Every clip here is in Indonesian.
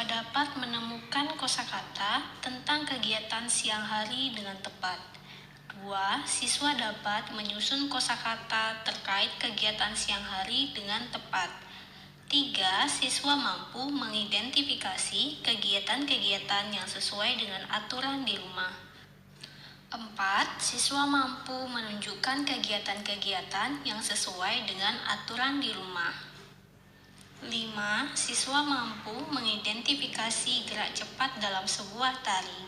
siswa dapat menemukan kosakata tentang kegiatan siang hari dengan tepat. 2. Siswa dapat menyusun kosakata terkait kegiatan siang hari dengan tepat. 3. Siswa mampu mengidentifikasi kegiatan-kegiatan yang sesuai dengan aturan di rumah. 4. Siswa mampu menunjukkan kegiatan-kegiatan yang sesuai dengan aturan di rumah. 5. Siswa mampu mengidentifikasi gerak cepat dalam sebuah tari.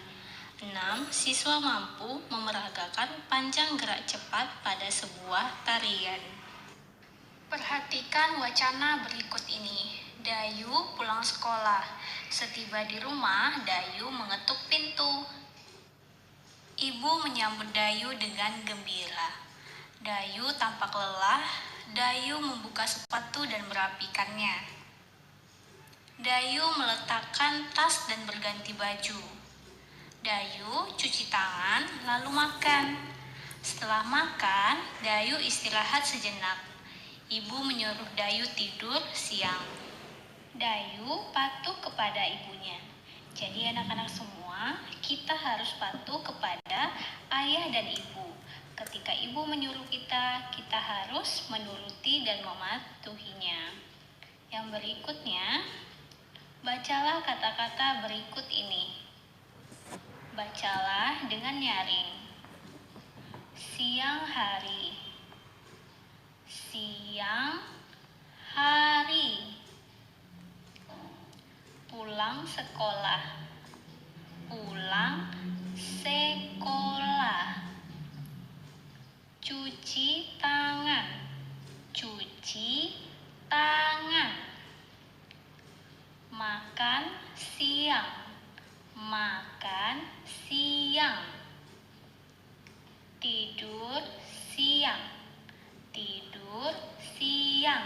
6. Siswa mampu memeragakan panjang gerak cepat pada sebuah tarian. Perhatikan wacana berikut ini. Dayu pulang sekolah. Setiba di rumah, Dayu mengetuk pintu. Ibu menyambut Dayu dengan gembira. Dayu tampak lelah. Dayu membuka sepatu dan merapikannya. Dayu meletakkan tas dan berganti baju. Dayu cuci tangan lalu makan. Setelah makan, Dayu istirahat sejenak. Ibu menyuruh Dayu tidur siang. Dayu patuh kepada ibunya. Jadi anak-anak semua, kita harus patuh kepada ayah dan ibu. Ketika ibu menyuruh kita harus menuruti dan mematuhinya. Yang berikutnya, bacalah kata-kata berikut ini. Bacalah dengan nyaring. Siang hari. Siang hari. Pulang sekolah. Pulang sekolah. Cuci tangan. Cuci tangan. Makan siang. Makan siang. Tidur siang. Tidur siang.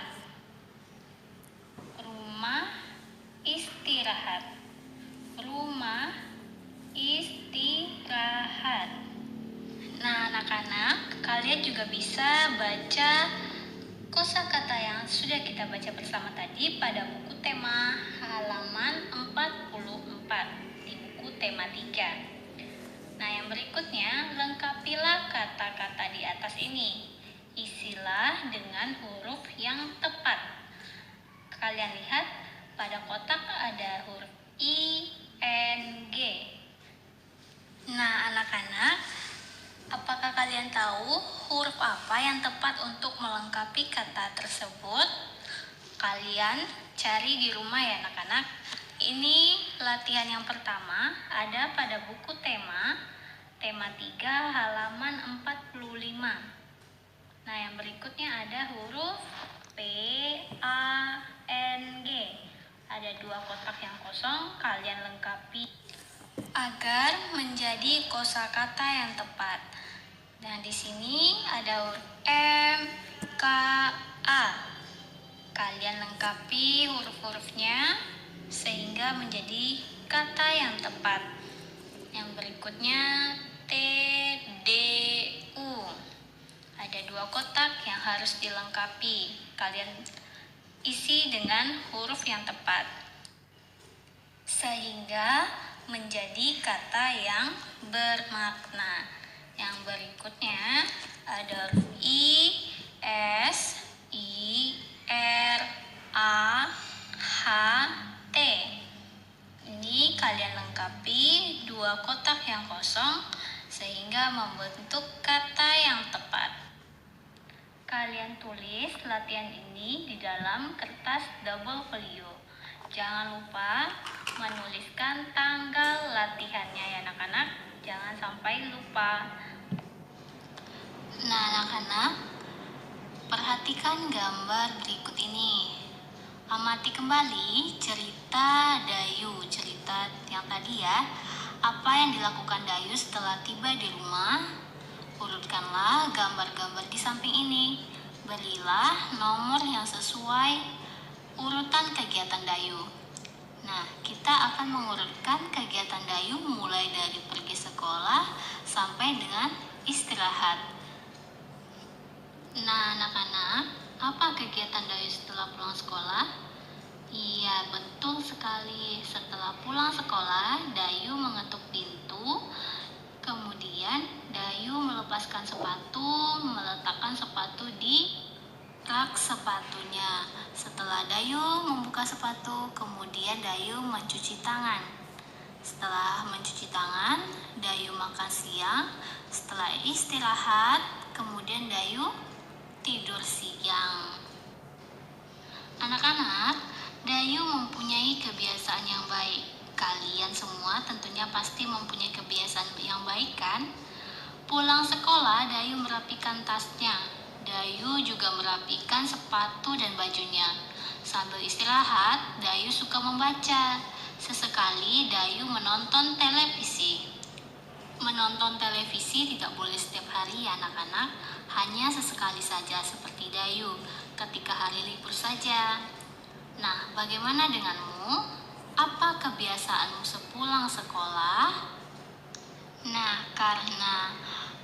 Rumah istirahat. Rumah istirahat. Nah, anak-anak, kalian juga bisa baca kosakata yang sudah kita baca bersama tadi pada buku tema halaman 44 di buku tema 3. Nah, yang berikutnya, lengkapilah kata-kata di atas ini. Isilah dengan huruf yang tepat. Kalian lihat, pada kotak ada huruf I, N, G. Nah, anak-anak, apakah kalian tahu huruf apa yang tepat untuk melengkapi kata tersebut? Kalian cari di rumah ya anak-anak. Ini latihan yang pertama ada pada buku tema 3 halaman 45. Nah, yang berikutnya ada huruf P, A, N, G. Ada 2 kotak yang kosong, kalian lengkapi agar menjadi kosakata yang tepat. Nah, di sini ada huruf M, K, A. Kalian lengkapi huruf-hurufnya sehingga menjadi kata yang tepat. Yang berikutnya T, D, U. Ada 2 kotak yang harus dilengkapi. Kalian isi dengan huruf yang tepat sehingga menjadi kata yang bermakna. Yang berikutnya ada huruf I, S, I, R, A, H, T. Ini kalian lengkapi 2 kotak yang kosong sehingga membentuk kata yang tepat. Kalian tulis latihan ini di dalam kertas double folio. Jangan lupa menuliskan tanggal latihannya ya anak-anak. Jangan sampai lupa. Nah, anak-anak, perhatikan gambar berikut ini. Amati kembali cerita Dayu, cerita yang tadi ya. Apa yang dilakukan Dayu setelah tiba di rumah? Urutkanlah gambar-gambar di samping ini. Berilah nomor yang sesuai urutan kegiatan Dayu. Nah, kita akan mengurutkan kegiatan Dayu mulai dari pergi sekolah sampai dengan istirahat. Nah, anak-anak, apa kegiatan Dayu setelah pulang sekolah? Iya, betul sekali. Setelah pulang sekolah, Dayu mengetuk pintu. Kemudian Dayu melepaskan sepatu, meletakkan sepatu di rak sepatunya. Setelah Dayu membuka sepatu, kemudian Dayu mencuci tangan. Setelah mencuci tangan, Dayu makan siang. Setelah istirahat, kemudian Dayu tidur siang. Anak-anak, Dayu mempunyai kebiasaan yang baik. Kalian semua tentunya pasti mempunyai kebiasaan yang baik kan? Pulang sekolah, Dayu merapikan tasnya. Dayu juga merapikan sepatu dan bajunya. Sambil istirahat, Dayu suka membaca. Sesekali Dayu menonton televisi. Menonton televisi tidak boleh setiap hari ya anak-anak, hanya sesekali saja seperti Dayu, ketika hari libur saja. Nah, bagaimana denganmu? Apa kebiasaanmu sepulang sekolah? Nah, karena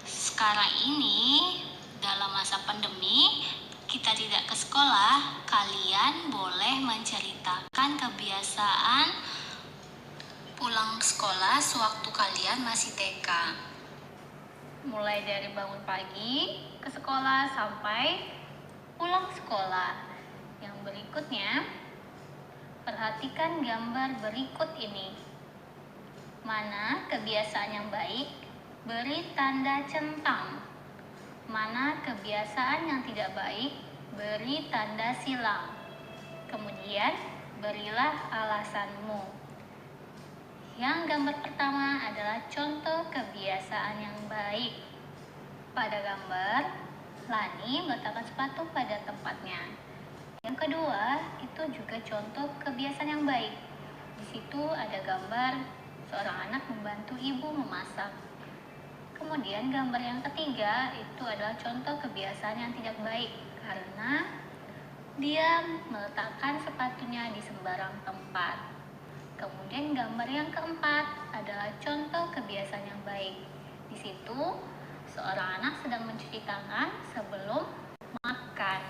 sekarang ini dalam masa pandemi kita tidak ke sekolah, kalian boleh menceritakan kebiasaan pulang sekolah sewaktu kalian masih TK. Mulai dari bangun pagi ke sekolah sampai pulang sekolah. Yang berikutnya, perhatikan gambar berikut ini. Mana kebiasaan yang baik? Beri tanda centang. Mana kebiasaan yang tidak baik? Beri tanda silang. Kemudian, berilah alasanmu. Yang gambar pertama adalah contoh kebiasaan yang baik. Pada gambar, Lani meletakkan sepatu pada tempatnya. Yang kedua, itu juga contoh kebiasaan yang baik. Di situ ada gambar seorang anak membantu ibu memasak. Kemudian gambar yang ketiga itu adalah contoh kebiasaan yang tidak baik karena dia meletakkan sepatunya di sembarang tempat. Kemudian gambar yang keempat adalah contoh kebiasaan yang baik. Di situ seorang anak sedang mencuci tangan sebelum makan.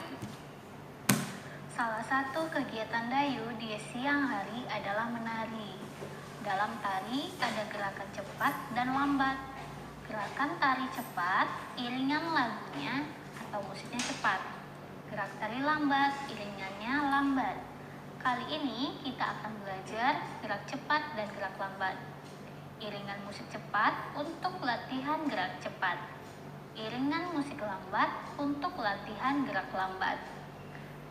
Salah satu kegiatan Dayu di siang hari adalah menari. Dalam tari ada gerakan cepat dan lambat. Gerakan tari cepat, iringan lagunya atau musiknya cepat. Gerak tari lambat, iringannya lambat. Kali ini kita akan belajar gerak cepat dan gerak lambat. Iringan musik cepat untuk latihan gerak cepat. Iringan musik lambat untuk latihan gerak lambat.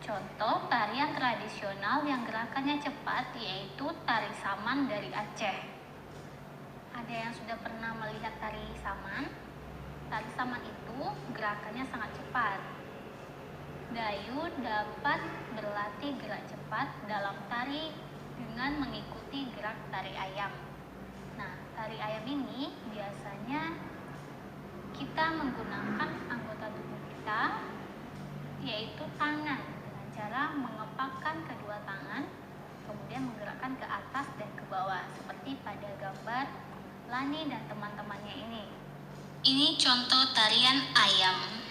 Contoh tarian tradisional yang gerakannya cepat yaitu tari saman dari Aceh. Ada yang sudah pernah melihat tari saman? Tari saman itu gerakannya sangat cepat. Dayu dapat berlatih gerak cepat dalam tari dengan mengikuti gerak tari ayam. Nah, tari ayam ini biasanya kita menggunakan anggota tubuh kita, yaitu tangan, dengan cara mengepakkan kedua tangan, kemudian menggerakkan ke atas dan ke bawah, seperti pada gambar Lani dan teman-temannya ini. Ini contoh tarian ayam.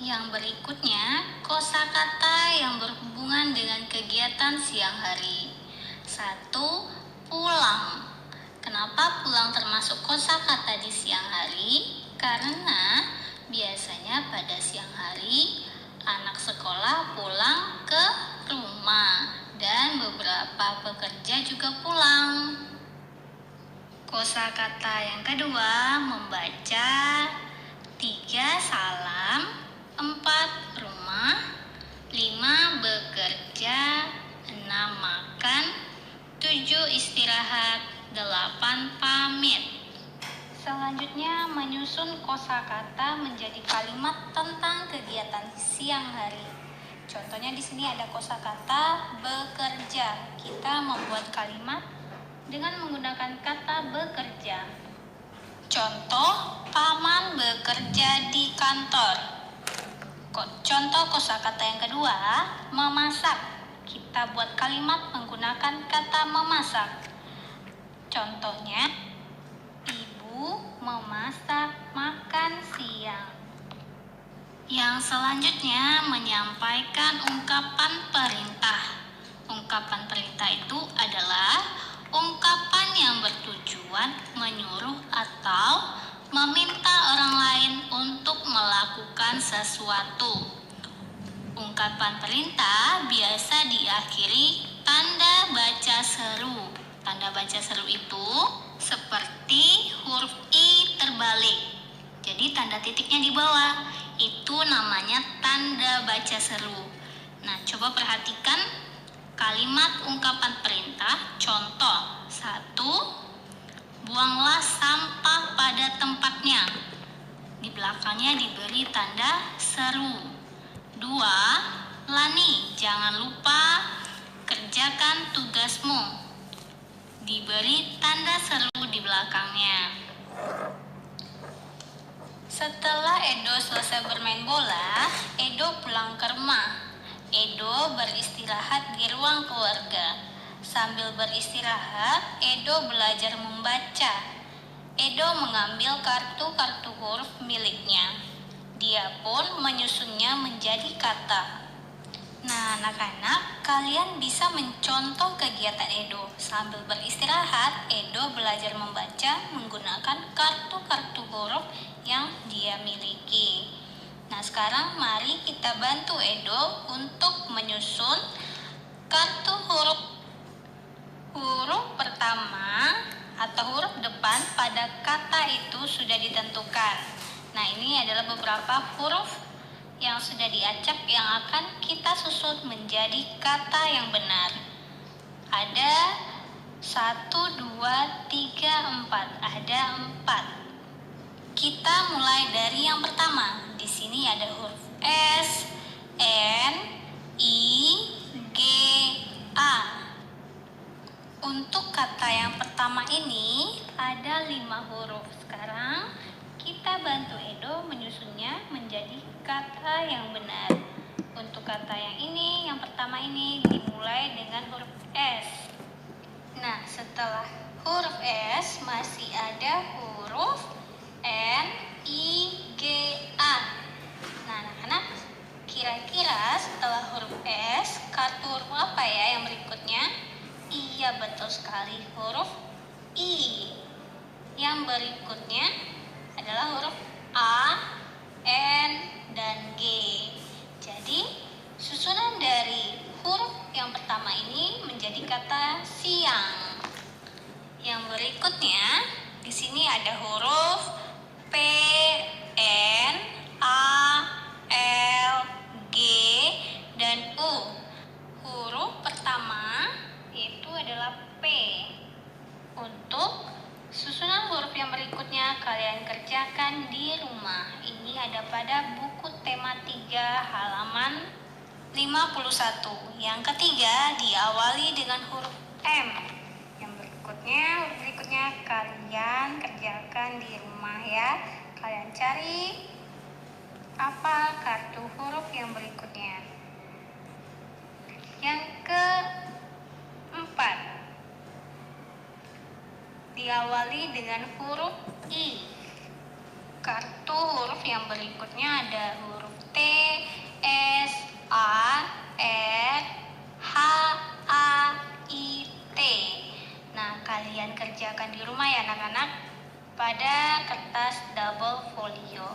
Yang berikutnya, kosakata yang berhubungan dengan kegiatan siang hari. 1. Pulang. Kenapa pulang termasuk kosakata di siang hari? Karena biasanya pada siang hari anak sekolah pulang ke rumah dan beberapa pekerja juga pulang. Kosakata yang kedua, membaca. 3. Salam. 4. Rumah. 5. Bekerja. 6. Makan. 7. Istirahat. 8. Pamit. Selanjutnya menyusun kosakata menjadi kalimat tentang kegiatan siang hari. Contohnya di sini ada kosakata bekerja. Kita membuat kalimat dengan menggunakan kata bekerja. Contoh, Paman bekerja di kantor. Contoh kosakata yang kedua, memasak. Kita buat kalimat menggunakan kata memasak. Contohnya, ibu memasak makan siang. Yang selanjutnya menyampaikan ungkapan perintah. Ungkapan perintah itu adalah ungkapan yang bertujuan menyuruh atau meminta orang lain untuk melakukan sesuatu. Ungkapan perintah biasa diakhiri tanda baca seru. Tanda baca seru itu seperti huruf I terbalik. Jadi tanda titiknya di bawah. Itu namanya tanda baca seru. Nah, coba perhatikan kalimat ungkapan perintah. Contoh 1, buanglah sampah pada tempatnya. Di belakangnya diberi tanda seru. 2, Lani, jangan lupa kerjakan tugasmu. Diberi tanda seru di belakangnya. Setelah Edo selesai bermain bola, Edo pulang ke rumah. Edo beristirahat di ruang keluarga. Sambil beristirahat, Edo belajar membaca. Edo mengambil kartu-kartu huruf miliknya. Dia pun menyusunnya menjadi kata. Nah, anak-anak, kalian bisa mencontoh kegiatan Edo. Sambil beristirahat, Edo belajar membaca menggunakan kartu-kartu huruf yang dia miliki. Nah, sekarang mari kita bantu Edo untuk menyusun kartu huruf pertama atau huruf depan pada kata itu sudah ditentukan. Nah, ini adalah beberapa huruf yang sudah diacak yang akan kita susun menjadi kata yang benar. Ada 1, 2, 3, 4. Ada 4. Kita mulai dari yang pertama. Di sini ada huruf S, N, I, G, A. Untuk kata yang pertama ini ada 5 huruf. Sekarang kita bantu Edo menyusunnya menjadi kata yang benar. Untuk kata yang ini, yang pertama ini dimulai dengan huruf S. Nah, setelah huruf S masih ada huruf N, I, G, A. Nah, anak-anak, kira-kira setelah huruf S, kartu huruf apa ya yang berikutnya? Iya, betul sekali, huruf I. Yang berikutnya adalah huruf A, N, dan G. Jadi, susunan dari huruf yang pertama ini menjadi kata siang. Yang berikutnya, di sini ada huruf P, N, A, L, G, dan U. Huruf pertama itu adalah P. Untuk susunan huruf yang berikutnya kalian kerjakan di rumah. Ini ada pada buku tema 3 halaman 51. Yang ketiga diawali dengan huruf M. Yang berikutnya kalian kerjakan di rumah ya. Kalian cari apa kartu huruf yang berikutnya. Yang keempat diawali dengan huruf I. Kartu huruf yang berikutnya ada huruf T, S, A, R, H, A, I, T. Nah, kalian kerjakan di rumah ya anak-anak pada kertas double folio.